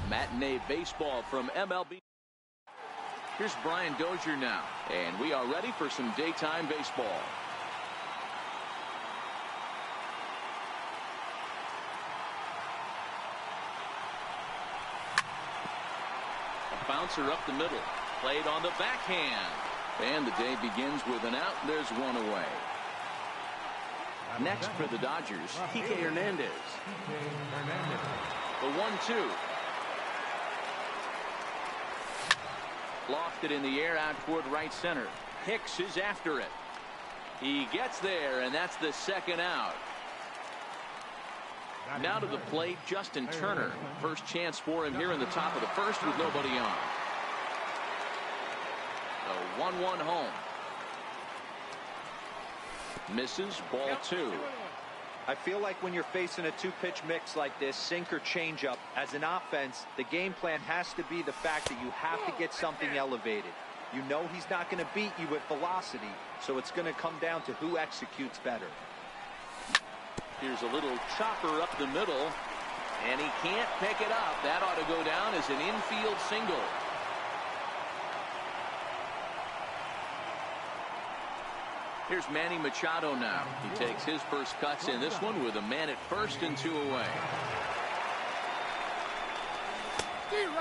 Matinee baseball from MLB. Here's Brian Dozier now, and we are ready for some daytime baseball. A bouncer up the middle, played on the backhand, and the day begins with an out. There's one away. Next for the Dodgers, Kike Hernandez. The 1-2. Lofted in the air out toward right center. Hicks is after it. He gets there, and that's the second out. Now to the plate, Justin Turner. First chance for him here in the top of the first with nobody on. The 1-1 home. Misses, ball 2. I feel like when you're facing a two-pitch mix like this, sink or changeup, as an offense, the game plan has to be the fact that you have to get something elevated. You know he's not going to beat you with velocity, so it's going to come down to who executes better. Here's a little chopper up the middle, and he can't pick it up. That ought to go down as an infield single. Here's Manny Machado now. He takes his first cuts in this one with a man at first and 2 away.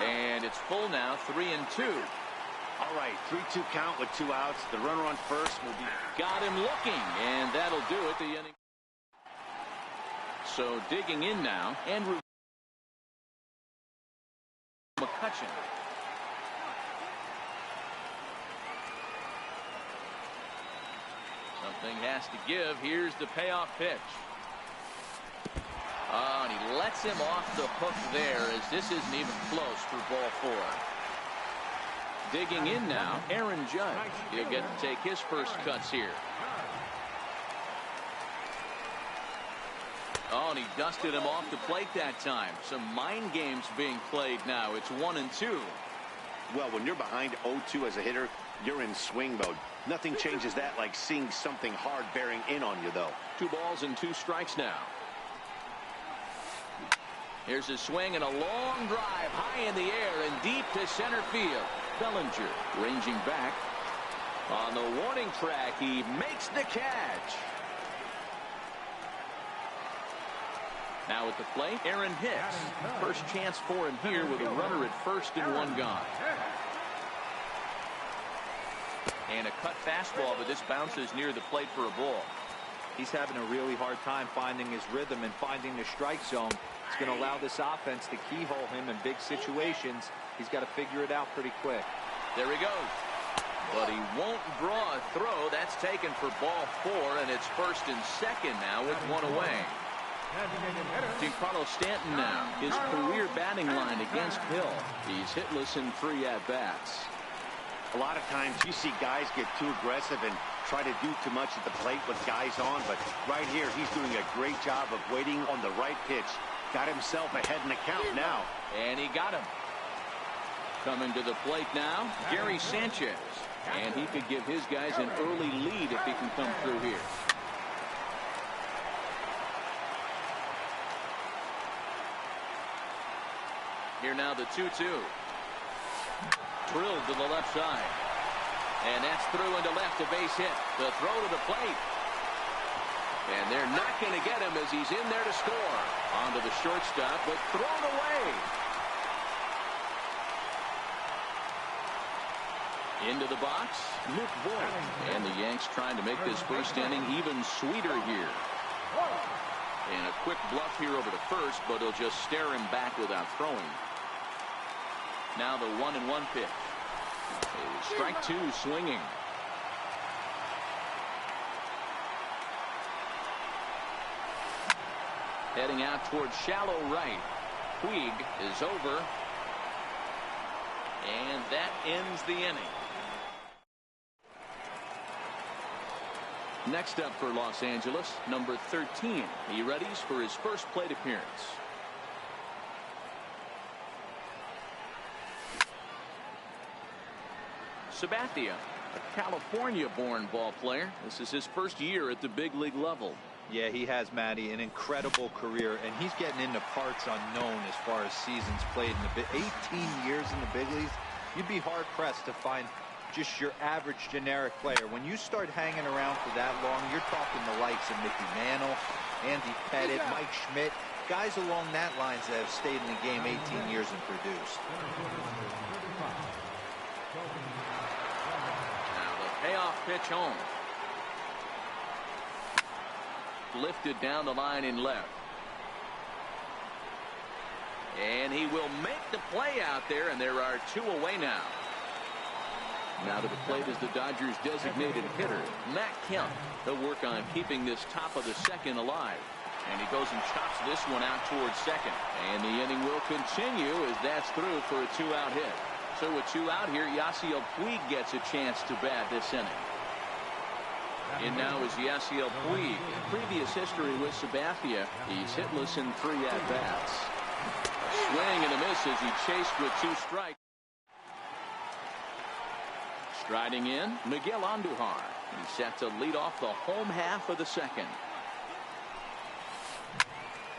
And it's full now, 3-2. All right, 3-2 count with 2 outs. The runner on first will be. Got him looking, and that'll do it. The inning. So digging in now, Andrew McCutchen. Something has to give. Here's the payoff pitch. Oh, and he lets him off the hook there, as this isn't even close for ball 4. Digging in now, Aaron Judge. He'll get to take his first cuts here. Oh, and he dusted him off the plate that time. Some mind games being played now. It's 1-2. Well, when you're behind 0-2 as a hitter, you're in swing mode. Nothing changes that like seeing something hard bearing in on you, though. 2 balls and 2 strikes now. Here's a swing and a long drive high in the air and deep to center field. Bellinger ranging back. On the warning track, he makes the catch. Now at the plate, Aaron Hicks. First chance for him here with a runner at first and 1 gone. And a cut fastball, but this bounces near the plate for a ball. He's having a really hard time finding his rhythm and finding the strike zone. It's going to allow this offense to keyhole him in big situations. He's got to figure it out pretty quick. There he goes. But he won't draw a throw. That's taken for ball 4, and it's first and second now with 1 away. Giancarlo Stanton now. His career batting line against Hill. He's hitless in 3 at-bats. A lot of times you see guys get too aggressive and try to do too much at the plate with guys on, but right here he's doing a great job of waiting on the right pitch. Got himself ahead in the count now. And he got him. Coming to the plate now, Gary Sanchez. And he could give his guys an early lead if he can come through here. Here now the 2-2. Drilled to the left side. And that's through into left, a base hit. The throw to the plate. And they're not going to get him as he's in there to score. Onto the shortstop, but thrown away. Into the box, Luke Voigt. And the Yanks trying to make this first inning even sweeter here. And a quick bluff here over to first, but he'll just stare him back without throwing. Now the 1-1 pitch. Strike 2 swinging. Heading out towards shallow right. Puig is over. And that ends the inning. Next up for Los Angeles, number 13. He readies for his first plate appearance. Sabathia, a California-born ball player. This is his first year at the big league level. Yeah, he has, Matty, an incredible career, and he's getting into parts unknown as far as seasons played in the 18 years in the big leagues. You'd be hard-pressed to find just your average generic player. When you start hanging around for that long, you're talking the likes of Mickey Mantle, Andy Pettitte, Mike Schmidt, guys along that lines that have stayed in the game 18 years and produced. Now the payoff pitch home. Lifted down the line in left. And he will make the play out there, and there are 2 away now. Now to the plate is the Dodgers' designated hitter, Matt Kemp. He'll work on keeping this top of the second alive. And he goes and chops this one out towards second. And the inning will continue as that's through for a 2-out hit. So with 2 out here, Yasiel Puig gets a chance to bat this inning. In now is Yasiel Puig. Previous history with Sabathia. He's hitless in 3 at-bats. Swing and a miss as he chased with 2 strikes. Striding in, Miguel Andujar. He's set to lead off the home half of the second.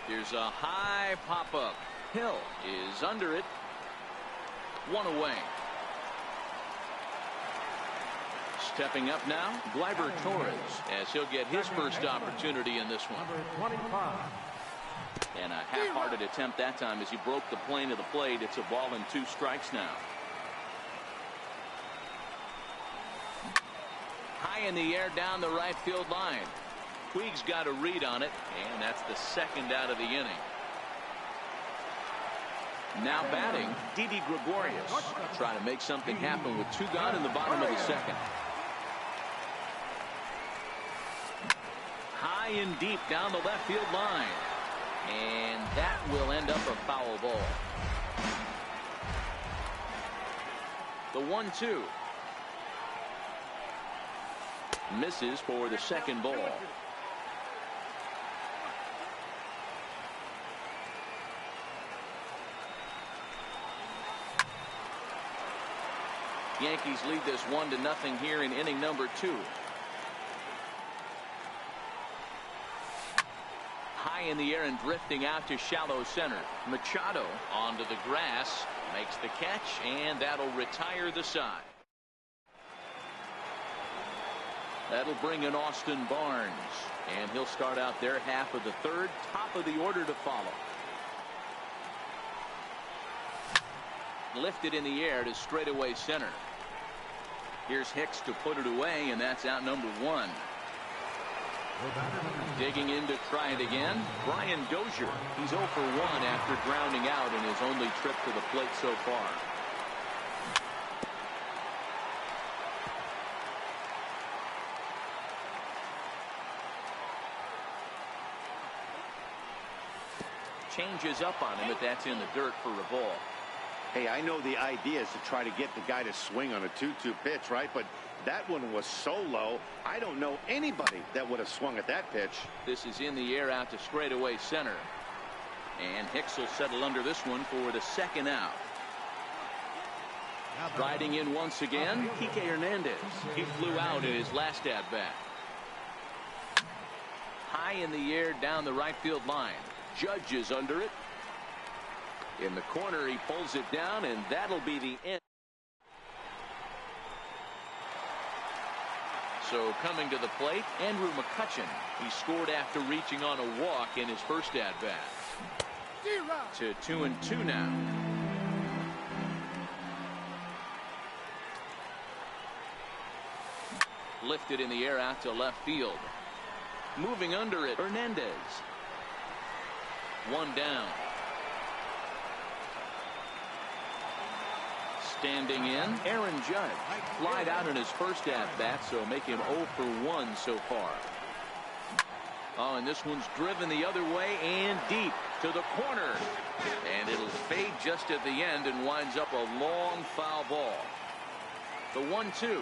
Here's a high pop-up. Hill is under it. 1 away. Stepping up now, Gleyber Torres, as he'll get his first opportunity in this one. And a half-hearted attempt that time as he broke the plane of the plate. It's a ball and 2 strikes now. High in the air down the right field line. Puig's got a read on it, and that's the 2nd out of the inning. Now batting, Didi Gregorius. Try to make something happen with 2 gone in the bottom of the second. High and deep down the left field line. And that will end up a foul ball. The 1-2. Misses for the 2nd ball. Yankees lead this 1-0 here in inning number 2. High in the air and drifting out to shallow center. Machado onto the grass, makes the catch, and that'll retire the side. That'll bring in Austin Barnes, and he'll start out their half of the 3rd, top of the order to follow. Lifted in the air to straightaway center. Here's Hicks to put it away, and that's out number 1. Digging in to try it again, Brian Dozier. He's 0 for 1 after grounding out in his only trip to the plate so far. Changes up on him, but that's in the dirt for a ball. Hey, I know the idea is to try to get the guy to swing on a 2-2 pitch, right? But that one was so low, I don't know anybody that would have swung at that pitch. This is in the air out to straightaway center. And Hicks will settle under this one for the 2nd out. Riding in once again, Kike Hernandez. He flew out in his last at-bat. High in the air down the right field line. Judge is under it. In the corner, he pulls it down, and that'll be the end. So coming to the plate, Andrew McCutchen. He scored after reaching on a walk in his first at-bat. To 2-2 now. Lifted in the air out to left field. Moving under it, Hernandez. 1 down. Standing in, Aaron Judge. Flied out in his first at-bat, so make him 0 for 1 so far. Oh, and this one's driven the other way and deep to the corner. And it'll fade just at the end and winds up a long foul ball. The 1-2.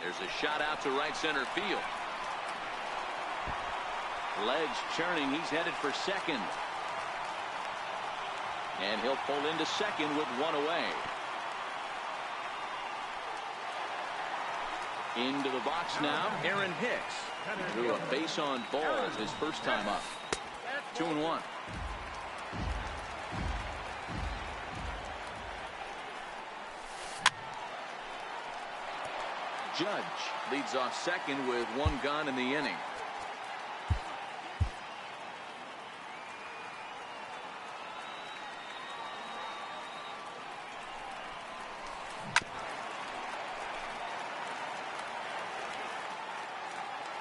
There's a shot out to right center field. Legs churning. He's headed for second. And he'll pull into second with 1 away. Into the box now, Aaron Hicks. Threw a base on balls his first time up. 2-1. Judge leads off second with one gone in the inning.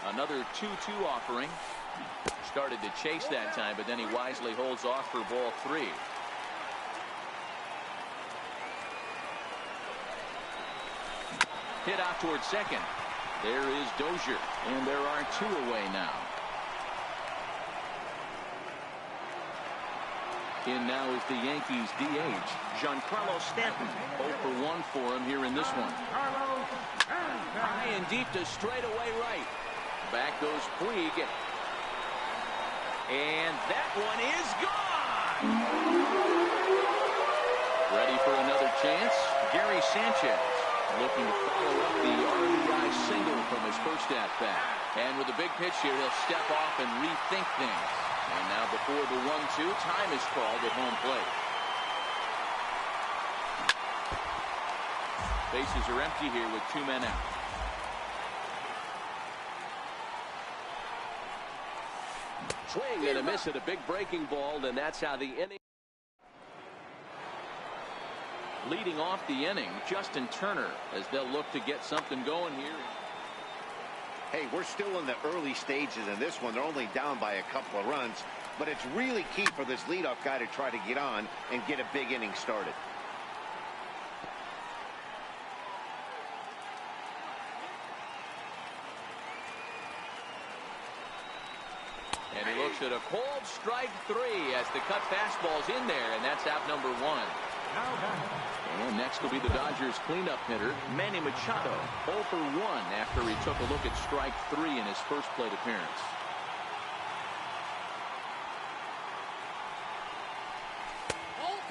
Another 2-2 offering. Started to chase that time, but then he wisely holds off for ball 3. Hit out towards second. There is Dozier, and there are 2 away now. In now is the Yankees DH, Giancarlo Stanton. 0 for 1 for him here in this one. High and deep to straightaway right. Back goes Puig. And that one is gone. Ready for another chance? Gary Sanchez looking to follow up the RBI single from his first at-bat. And with a big pitch here, he'll step off and rethink things. And now before the 1-2, time is called at home plate. Bases are empty here with 2 men out. Swing and a miss at a big breaking ball, and that's how the inning. Leading off the inning, Justin Turner, as they'll look to get something going here. Hey, we're still in the early stages in this one. They're only down by a couple of runs, but it's really key for this leadoff guy to try to get on and get a big inning started. And he looks at a cold strike 3 as the cut fastball's in there, and that's out number 1. And next will be the Dodgers cleanup hitter, Manny Machado. 0 for 1 after he took a look at strike 3 in his first plate appearance.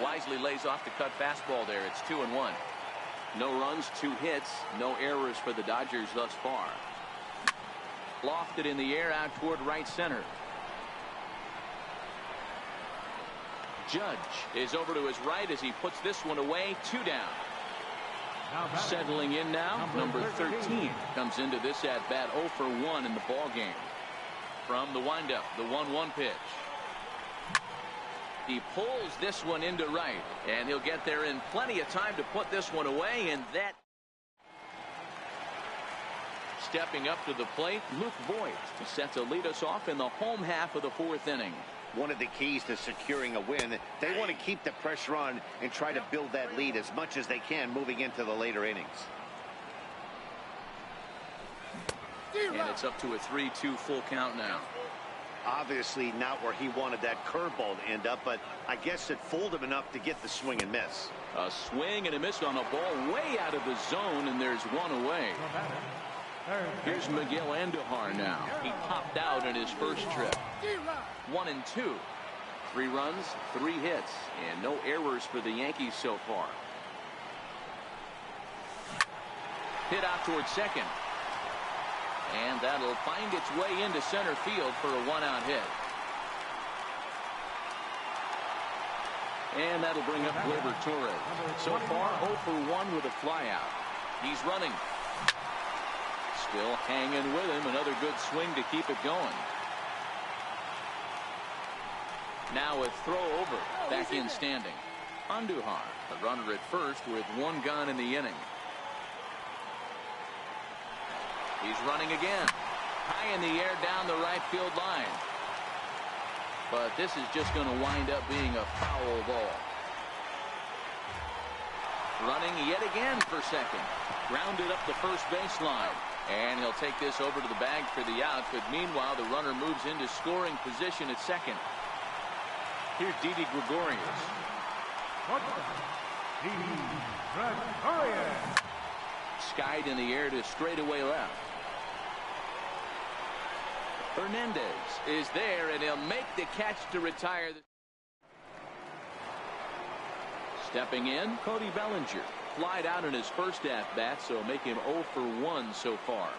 Wisely lays off the cut fastball there. It's 2-1. No runs, 2 hits, no errors for the Dodgers thus far. Lofted in the air out toward right center. Judge is over to his right as he puts this one away. 2 down. Settling in now, number 13 comes into this at bat 0 for 1 in the ball game. From the windup, the 1-1 pitch. He pulls this one into right, and he'll get there in plenty of time to put this one away, and that. Stepping up to the plate, Luke Voit is set to lead us off in the home half of the 4th inning. One of the keys to securing a win, they want to keep the pressure on and try to build that lead as much as they can moving into the later innings. And it's up to a 3-2 full count now. Obviously not where he wanted that curveball to end up, but I guess it fooled him enough to get the swing and miss. A swing and a miss on a ball way out of the zone, and there's 1 away. Here's Miguel Andujar now. He popped out in his first trip. 1-2. 3 runs, 3 hits, and no errors for the Yankees so far. Hit out towards second. And that'll find its way into center field for a 1-out hit. And that'll bring up Gleyber Torres. So far, 0 for 1 with a flyout. He's running. Still hanging with him. Another good swing to keep it going. Now a throw over. Back in standing. Andujar, the runner at first with 1 gone in the inning. He's running again. High in the air down the right field line. But this is just going to wind up being a foul ball. Running yet again for second. Grounded up the first baseline. And he'll take this over to the bag for the out. But meanwhile, the runner moves into scoring position at second. Here's Didi Gregorius. Skied in the air to straightaway left. Hernandez is there, and he'll make the catch to retire. Stepping in, Cody Bellinger. flied out in his first at-bat, so make him 0 for 1 so far.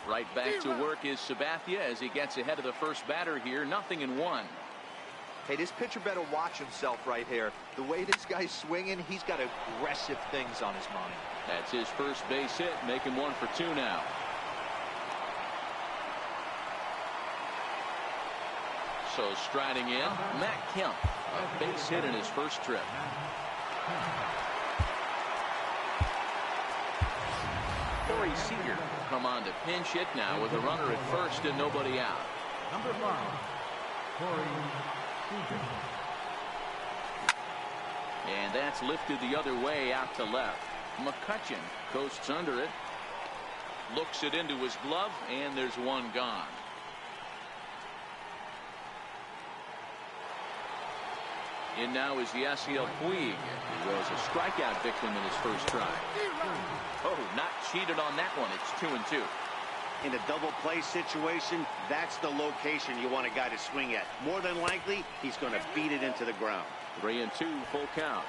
Right back to work is Sabathia as he gets ahead of the first batter here. 0-1. Hey, this pitcher better watch himself right here. The way this guy's swinging, he's got aggressive things on his mind. That's his first base hit. Make him 1 for 2 now. So striding in, Matt Kemp. A base hit in his first trip. Corey Seager will come on to pinch hit now with a runner at first and nobody out. Number 5, Corey Seager. And that's lifted the other way out to left. McCutchen coasts under it. Looks it into his glove, and there's one gone. In now is Yasiel Puig, who was a strikeout victim in his first try. Oh, not cheated on that one. It's 2-2. In a double play situation, that's the location you want a guy to swing at. More than likely, he's going to beat it into the ground. 3-2, full count.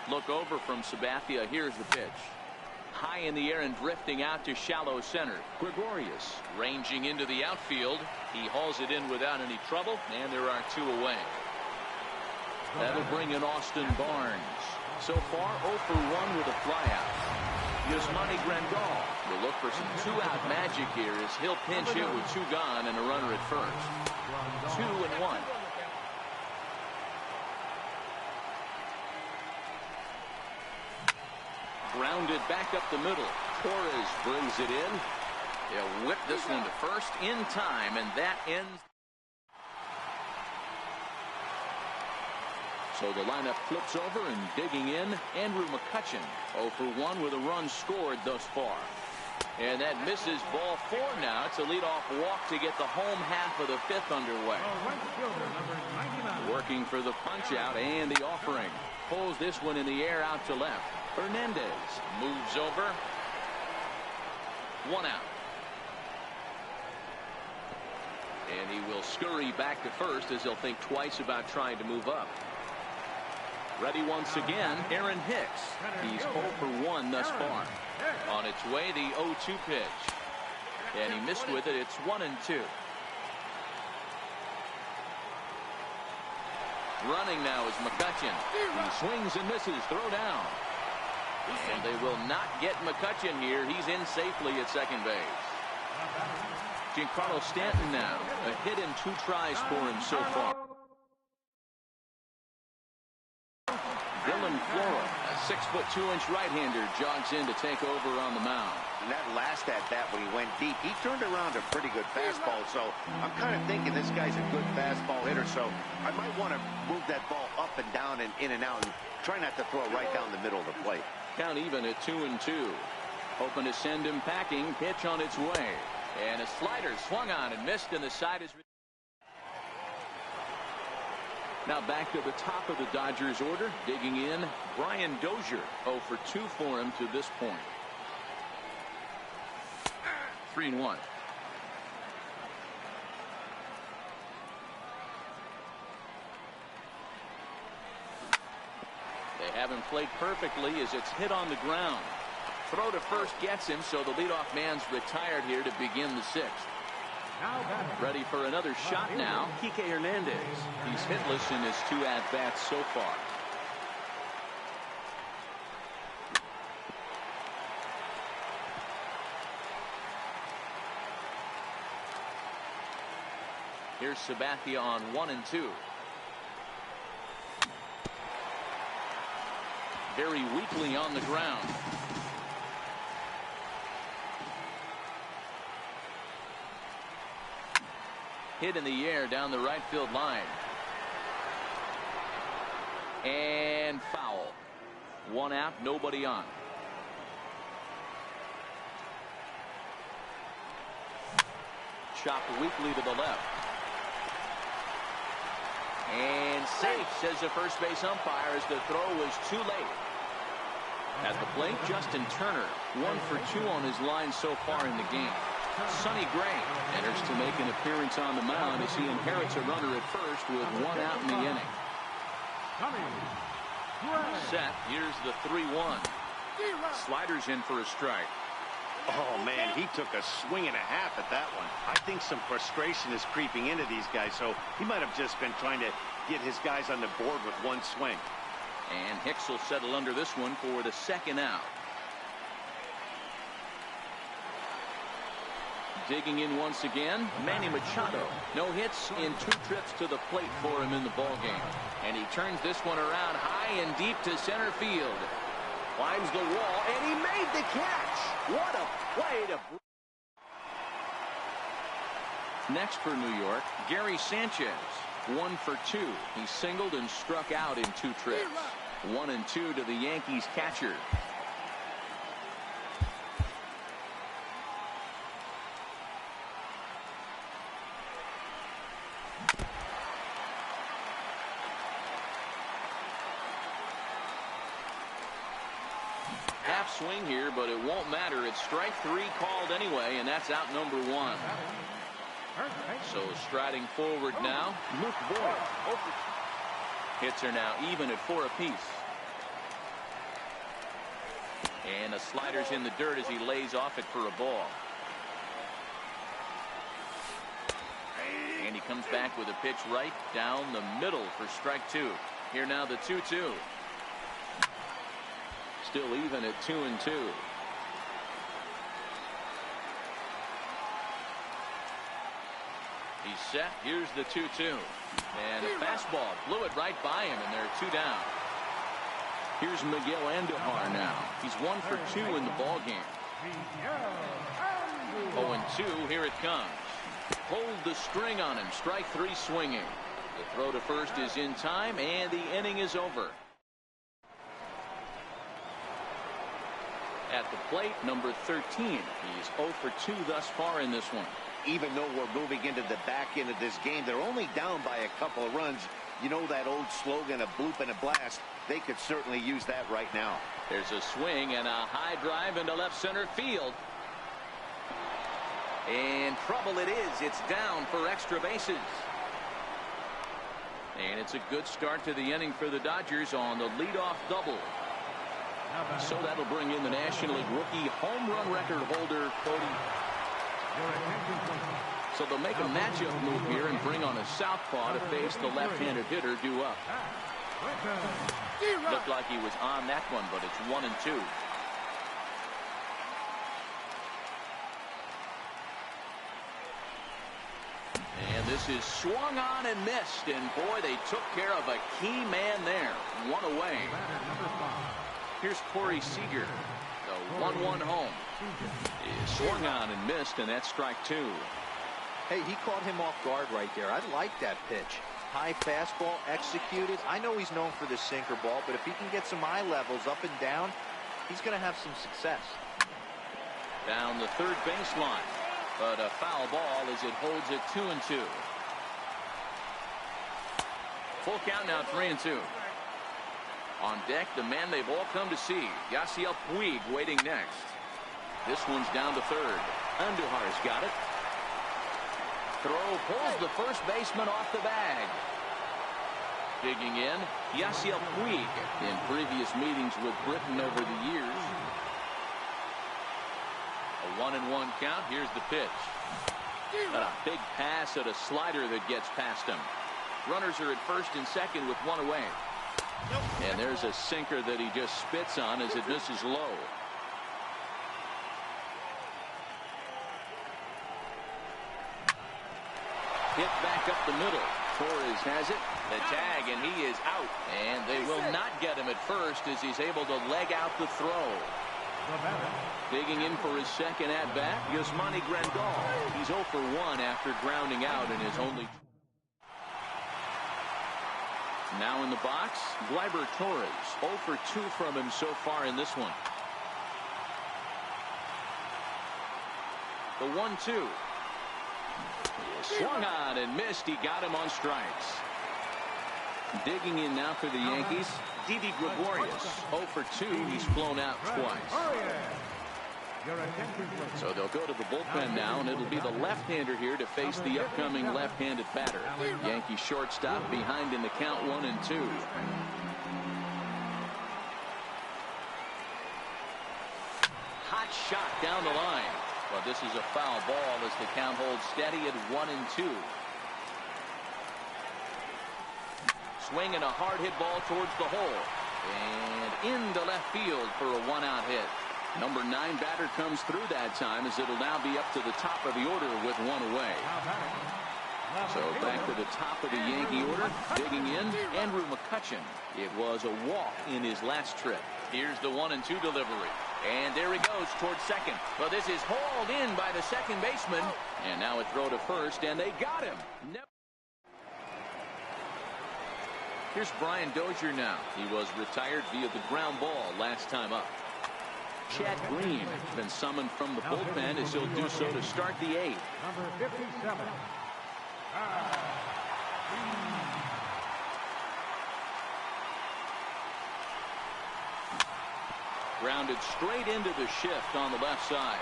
Look over from Sabathia. Here's the pitch. High in the air and drifting out to shallow center. Gregorius ranging into the outfield. He hauls it in without any trouble, and there are 2 away. That'll bring in Austin Barnes. So far, 0 for 1 with a flyout. Yasmani Grandal will look for some 2-out magic here as he'll pinch hit with 2 gone and a runner at first. 2-1. Grounded back up the middle. Torres brings it in. They'll whip this one to first in time, and that ends. So the lineup flips over and digging in, Andrew McCutchen. 0 for 1 with a run scored thus far. And that misses ball 4 now. It's a leadoff walk to get the home half of the 5th underway. Working for the punch out and the offering. Pulls this one in the air out to left. Hernandez moves over. 1 out. And he will scurry back to first as he'll think twice about trying to move up. Ready once again, Aaron Hicks. He's 0 for 1 thus far. On its way, the 0-2 pitch. And he missed with it. It's 1-2. Running now is McCutchen. He swings and misses. Throw down. And they will not get McCutchen here. He's in safely at second base. Giancarlo Stanton now. A hit in 2 tries for him so far. Dylan Flora, a 6'2" right-hander, jogs in to take over on the mound. And that last at-bat when he went deep, he turned around a pretty good fastball. So I'm kind of thinking this guy's a good fastball hitter. So I might want to move that ball up and down and in and out and try not to throw it right down the middle of the plate. Count even at 2-2. Hoping to send him packing. Pitch on its way. And a slider swung on and missed, and the side is. Now back to the top of the Dodgers order. Digging in, Brian Dozier. 0 for 2 for him to this point. 3-1. They haven't played perfectly as it's hit on the ground. Throw to first gets him, so the leadoff man's retired here to begin the 6th. Ready for another shot now, Kike Hernandez. He's hitless in his 2 at-bats so far. Here's Sabathia on 1-2. Very weakly on the ground. Hit in the air down the right field line. And foul. 1 out, nobody on. Chopped weakly to the left. And safe, says the first base umpire, as the throw was too late. At the plate, Justin Turner, 1 for 2 on his line so far in the game. Sonny Gray enters to make an appearance on the mound as he inherits a runner at first with 1 out in the inning. Set. Here's the 3-1. Sliders in for a strike. Oh, man, he took a swing and a half at that one. I think some frustration is creeping into these guys, so he might have just been trying to get his guys on the board with one swing. And Hicks will settle under this one for the second out. Digging in once again, Manny Machado. No hits in 2 trips to the plate for him in the ballgame. And he turns this one around high and deep to center field. Climbs the wall, and he made the catch. What a play to... Next for New York, Gary Sanchez. 1 for 2. He singled and struck out in 2 trips. 1-2 to the Yankees catcher. Half swing here, but it won't matter. It's strike 3 called anyway, and that's out number 1. So striding forward now, Luke Voit. Hits are now even at 4 apiece. And the slider's in the dirt as he lays off it for a ball. And he comes back with a pitch right down the middle for strike 2. Here now the 2-2. Still even at 2-2. He's set. Here's the 2-2. And a fastball blew it right by him, and they're 2 down. Here's Miguel Andujar now. He's 1 for 2 in the ballgame. 0-2. Here it comes. Pulled the string on him. Strike 3 swinging. The throw to first is in time, and the inning is over. At the plate, number 13. He's 0 for 2 thus far in this one. Even though we're moving into the back end of this game, they're only down by a couple of runs. You know that old slogan, a bloop and a blast. They could certainly use that right now. There's a swing and a high drive into left center field. And trouble it is. It's down for extra bases. And it's a good start to the inning for the Dodgers on the leadoff double. So that'll bring in the National League rookie home run record holder, Cody. So they'll make a matchup move here and bring on a southpaw to face the left-handed hitter due up. Looked like he was on that one, but it's 1-2. And this is swung on and missed, and boy, they took care of a key man there. 1 away. Here's Corey Seager, the 1-1 home. Is swung on and missed, and that's strike 2. Hey, he caught him off guard right there. I like that pitch. High fastball executed. I know he's known for the sinker ball, but if he can get some eye levels up and down, he's going to have some success. Down the third baseline, but a foul ball as it holds it 2-2. Full count now, 3-2. On deck, the man they've all come to see, Yasiel Puig, waiting next. This one's down to third. Andujar's got it. Throw pulls the first baseman off the bag. Digging in, Yasiel Puig. In previous meetings with Britain over the years. A 1-1 count. Here's the pitch. And a big pass at a slider that gets past him. Runners are at first and second with 1 away. And there's a sinker that he just spits on as it misses low. Hit back up the middle. Torres has it. The tag, and he is out. And they will not get him at first as he's able to leg out the throw. Digging in for his second at-bat, Yasmani Grandal. He's 0 for 1 after grounding out in his only... Now in the box, Gleyber Torres. 0 for 2 from him so far in this one. The 1-2. Swung on and missed. He got him on strikes. Digging in now for the Yankees, Didi Gregorius. 0 for 2. He's flown out twice. Your attention, please. So they'll go to the bullpen now, and it'll be the left-hander here to face the upcoming left-handed batter. Yankee shortstop behind in the count 1-2. Hot shot down the line. But this is a foul ball as the count holds steady at 1-2. Swinging a hard hit ball towards the hole. And into left field for a one-out hit. Number 9 batter comes through that time as it'll now be up to the top of the order with one away. So back to the top of the Yankee order, digging in, Andrew McCutchen. It was a walk in his last trip. Here's the 1-2 delivery. And there he goes towards second. But this is hauled in by the second baseman. And now a throw to first, and they got him. Here's Brian Dozier now. He was retired via the ground ball last time up. Chad Green has been summoned from the bullpen as he'll do so to start the 8th. Number 57. Grounded straight into the shift on the left side.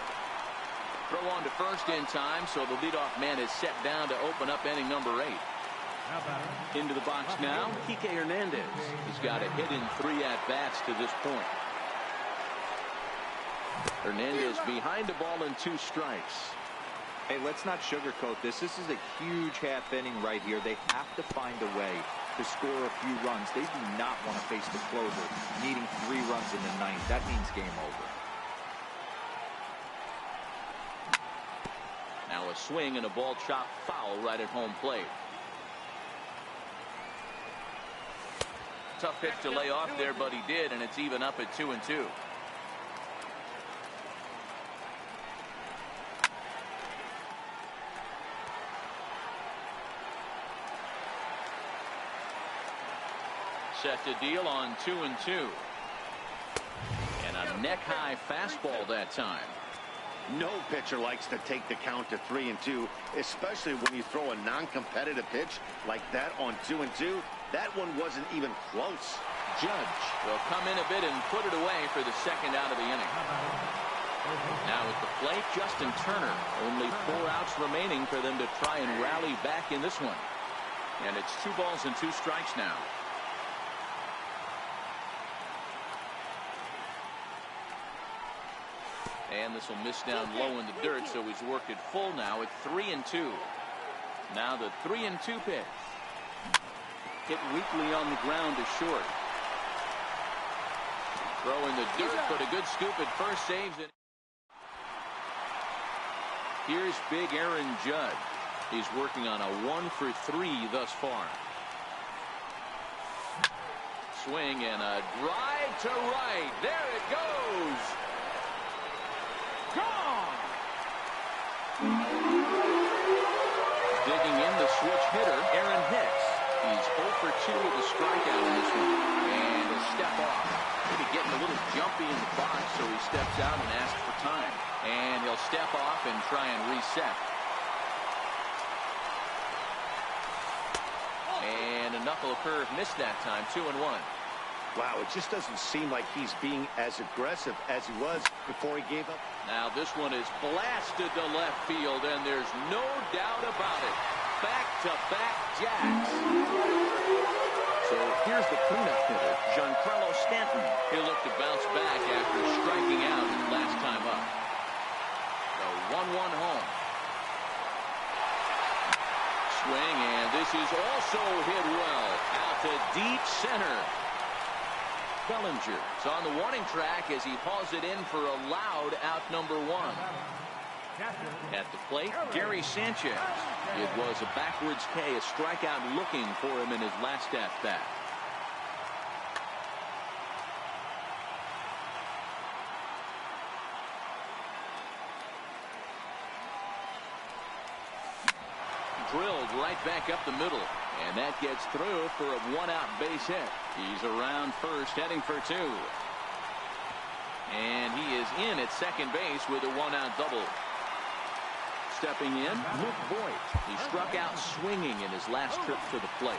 Throw on to first in time, so the leadoff man is set down to open up inning number 8. Into the box now, Kike Hernandez. He's got a hit in 3 at-bats to this point. Hernandez behind the ball and 2 strikes. Hey, let's not sugarcoat this. This is a huge half inning right here. They have to find a way to score a few runs. They do not want to face the closer, needing 3 runs in the 9th. That means game over. Now a swing and a ball chopped foul right at home plate. Tough pitch to lay off there, but he did, and it's even up at 2-2. Set to deal on 2-2. And a neck-high fastball that time. No pitcher likes to take the count to 3-2, especially when you throw a non-competitive pitch like that on 2-2. That one wasn't even close. Judge will come in a bit and put it away for the second out of the inning. Now at the plate, Justin Turner. Only 4 outs remaining for them to try and rally back in this one. And it's 2 balls and 2 strikes now. And this will miss down low in the dirt, so he's worked it full now at 3-2. Now the 3-2 pitch. Hit weakly on the ground to short. Throw in the dirt, but a good scoop at first, saves it. Here's big Aaron Judge. He's working on a 1-for-3 thus far. Swing and a drive to right. There it goes. Gone. Digging in the switch hitter, Aaron Hicks. He's 0-for-2 with a strikeout in this one. And a step off. Maybe getting a little jumpy in the box, so he steps out and asks for time. And he'll step off and try and reset. And a knuckle curve missed that time, 2-1. Wow, it just doesn't seem like he's being as aggressive as he was before he gave up. Now this one is blasted to left field, and there's no doubt about it. Back-to-back jacks. So here's the cleanup hitter, Giancarlo Stanton. He'll look to bounce back after striking out his last time up. The 1-1 home. Swing, and this is also hit well. Out to deep center. Bellinger's on the warning track as he hauls it in for a loud out number 1. At the plate, Gary Sanchez. It was a backwards K, a strikeout looking for him in his last at-bat. Drilled right back up the middle. And that gets through for a 1-out base hit. He's around first, heading for 2. And he is in at second base with a 1-out double. Stepping in, Luke Voit. He struck out swinging in his last trip to the plate.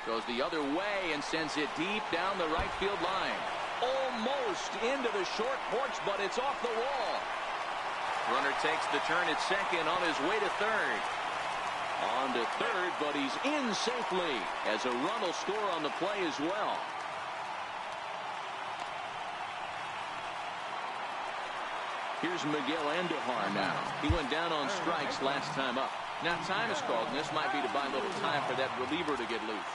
Goes the other way and sends it deep down the right field line. Almost into the short porch, but it's off the wall. Runner takes the turn at second on his way to third. On to third, but he's in safely as a run will score on the play as well. Here's Miguel Andujar now. He went down on strikes last time up. Now time is called, and this might be to buy a little time for that reliever to get loose.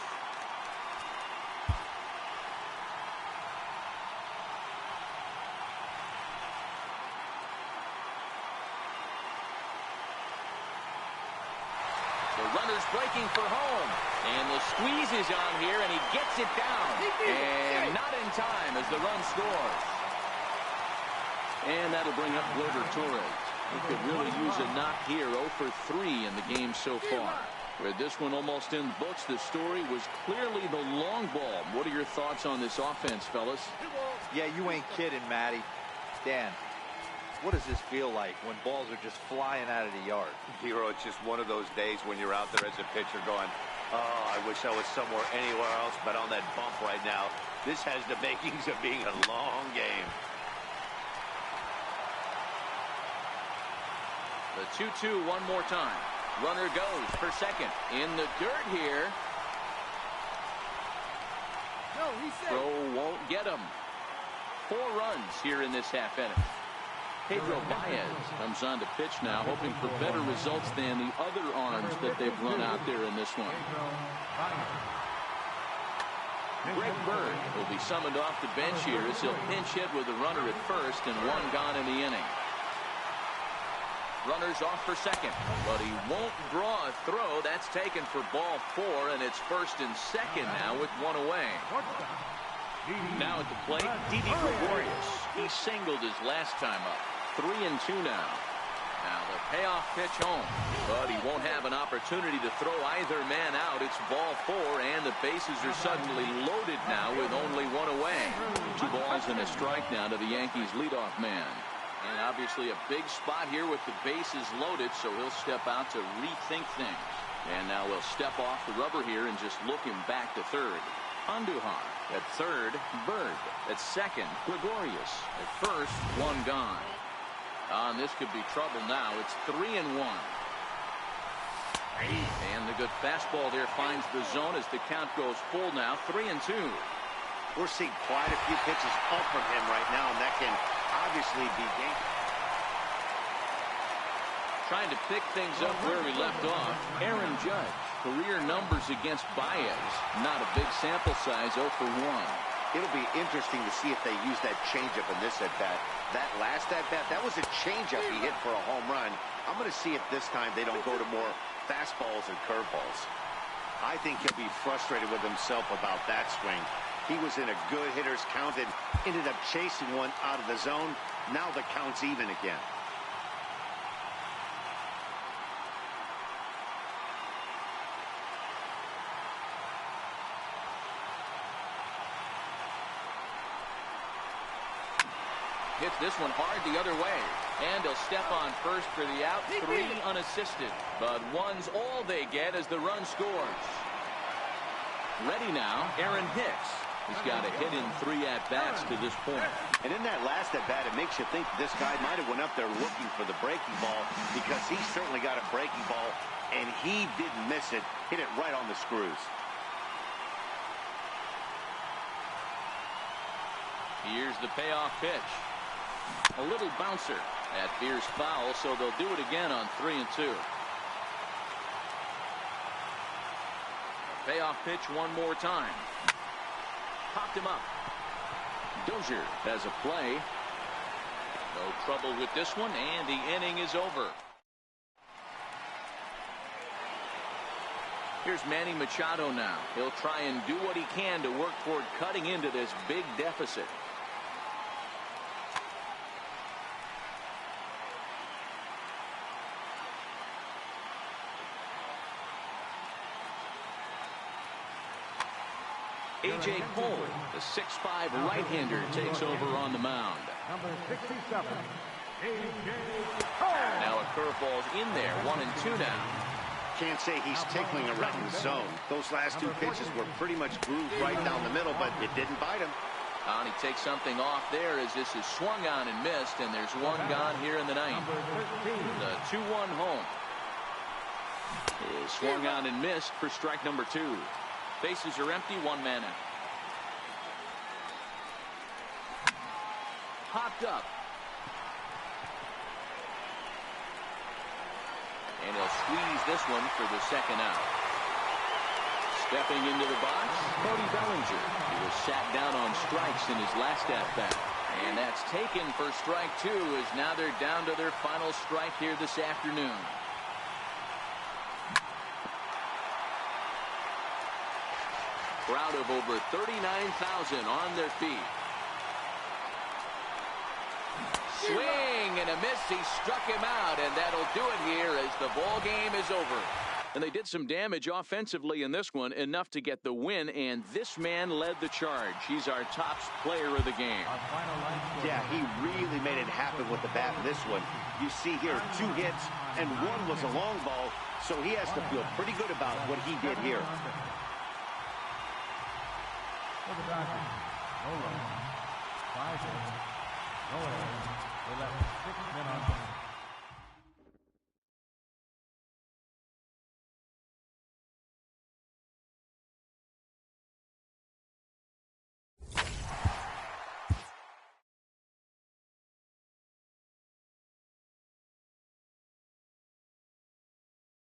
The runner's breaking for home. And the squeeze is on here, and he gets it down. And not in time as the run scores. And that'll bring up Gleyber Torres. He could really use a knock here. 0 for 3 in the game so far. With this one almost in the books, the story was clearly the long ball. What are your thoughts on this offense, fellas? Yeah, you ain't kidding, Matty. Dan, what does this feel like when balls are just flying out of the yard? Hero, it's just one of those days when you're out there as a pitcher going, oh, I wish I was somewhere anywhere else but on that bump right now. This has the makings of being a long game. The 2-2 one more time. Runner goes for second. In the dirt here. Throw won't get him. 4 runs here in this half inning. Pedro Baez comes on to pitch now, hoping for better results than the other arms that they've run out there in this one. Greg Bird will be summoned off the bench here as he'll pinch hit with a runner at first and 1 gone in the inning. Runner's off for second, but he won't draw a throw. That's taken for ball 4, and it's first and second now with 1 away. Now at the plate, Didi Gregorius. He singled his last time up. 3-2 now. Now the payoff pitch home, but he won't have an opportunity to throw either man out. It's ball 4, and the bases are suddenly loaded now with only 1 away. 2 balls and a strike now to the Yankees leadoff man. And obviously a big spot here with the bases loaded, so he'll step out to rethink things. And now he'll step off the rubber here and just look him back to third. Andujar at third, Bird at second, Gregorius at first, 1 gone. And this could be trouble now. It's 3-1. And the good fastball there finds the zone as the count goes full now, 3-2. We're seeing quite a few pitches up from him right now, and that can obviously be dangerous. Trying to pick things up where we left off. Aaron Judge, career numbers against Baez. Not a big sample size, 0 for 1. It'll be interesting to see if they use that changeup in this at-bat. That last at-bat, that was a changeup he hit for a home run. I'm going to see if this time they don't go to more fastballs and curveballs. I think he'll be frustrated with himself about that swing. He was in a good hitter's count and ended up chasing one out of the zone. Now the count's even again. Hits this one hard the other way. And he'll step on first for the out. 3 unassisted. But 1's all they get as the run scores. Ready now, Aaron Hicks. He's got a hit in 3 at-bats to this point. And in that last at-bat, it makes you think this guy might have went up there looking for the breaking ball, because he certainly got a breaking ball, and he didn't miss it. Hit it right on the screws. Here's the payoff pitch. A little bouncer. That veers foul, so they'll do it again on 3-2. Payoff pitch one more time. Popped him up. Dozier has a play. No trouble with this one, and the inning is over. Here's Manny Machado now. He'll try and do what he can to work toward cutting into this big deficit. A.J. Cole, the 6'5" right-hander, takes over on the mound. Number 67, A.J. Cole. Now a curveball's in there, 1-2 now. Can't say he's tickling around the zone. Those last two pitches were pretty much grooved right down the middle, but it didn't bite him. And he takes something off there as this is swung on and missed, and there's one gone here in the ninth. The 2-1 home is swung on and missed for strike number 2. Bases are empty, 1 man out. Popped up. And he'll squeeze this one for the second out. Stepping into the box, Cody Bellinger. He was sat down on strikes in his last at-bat. And that's taken for strike 2 as now they're down to their final strike here this afternoon. Crowd of over 39,000 on their feet. Swing and a miss. He struck him out, and that'll do it here as the ball game is over. And they did some damage offensively in this one, enough to get the win, and this man led the charge. He's our top player of the game. Yeah, he really made it happen with the bat in this one. You see here 2 hits, and 1 was a long ball, so he has to feel pretty good about what he did here. For the Dodgers, no runs, 5 hits, no errors. They left 6 men on base.